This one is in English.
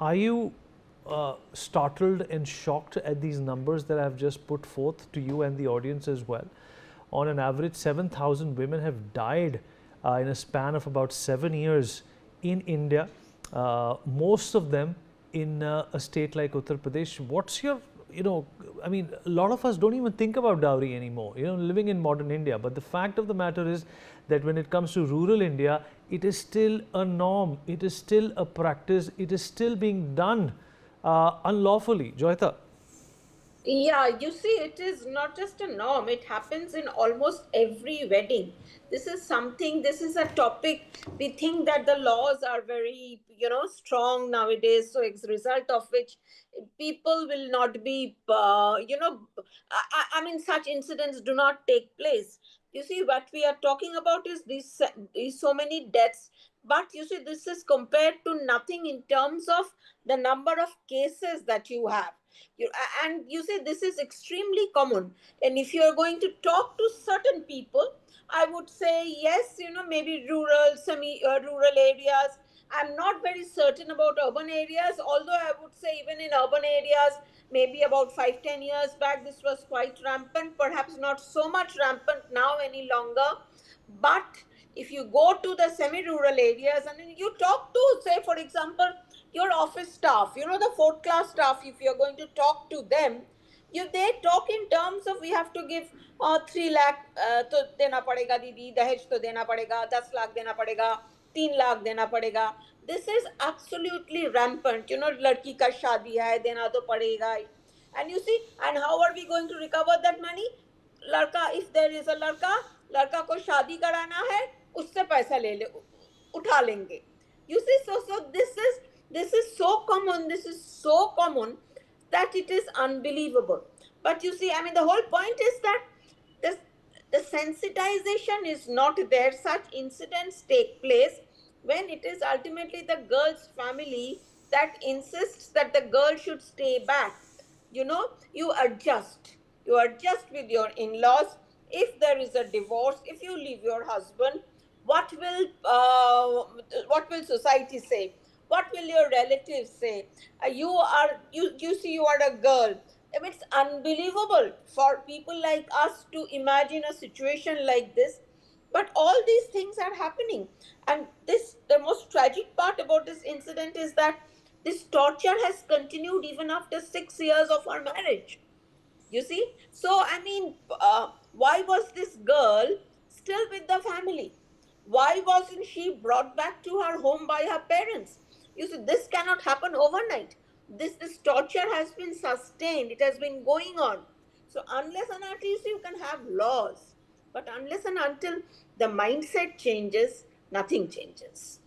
Are you startled and shocked at these numbers that I've just put forth to you and the audience as well? On an average, 7,000 women have died in a span of about 7 years in India, most of them in a state like Uttar Pradesh. What's your, I mean, a lot of us don't even think about dowry anymore, living in modern India. But the fact of the matter is that when it comes to rural India, it is still a norm, it is still a practice, it is still being done unlawfully. Joyita. Yeah, you see, it is not just a norm, it happens in almost every wedding. This is a topic. We think that the laws are very, strong nowadays. So, as a result of which, people will not be, I mean, such incidents do not take place. You see, what we are talking about is these so many deaths. But you see, this is compared to nothing in terms of the number of cases that you have. And you see, this is extremely common. And if you are going to talk to certain people, I would say yes, maybe rural, semi rural areas. I'm not very certain about urban areas, although I would say even in urban areas, maybe about 5-10 years back, this was quite rampant, perhaps not so much rampant now any longer. But if you go to the semi rural areas and then you talk to, say, for example, your office staff, the fourth class staff, if you're going to talk to them, they talk in terms of we have to give 3 lakh to dena padega didi, dahej to dena padega, 10 lakh dena padega, 3 lakh dena padega. This is absolutely rampant. Ladki ka shadi hai, dena to padega. And you see, and how are we going to recover that money? लड़का, if there is a लड़का को शादी कराना है, उससे पैसा ले उठा लेंगे. You see, so this is so common, this is so common that it is unbelievable. But you see, I mean, the whole point is that this the sensitization is not there. Such incidents take place when it is ultimately the girl's family that insists that the girl should stay back. You adjust with your in-laws. If there is a divorce, if you leave your husband, what will society say? What will your relatives say? You see, you are a girl. I mean, it's unbelievable for people like us to imagine a situation like this. But all these things are happening. And the most tragic part about this incident is that this torture has continued even after 6 years of our marriage. You see? So, I mean, why was this girl still with the family? Why wasn't she brought back to her home by her parents? You see, this cannot happen overnight. This torture has been sustained, it has been going on. So, unless and until you can have laws, but unless and until the mindset changes, nothing changes.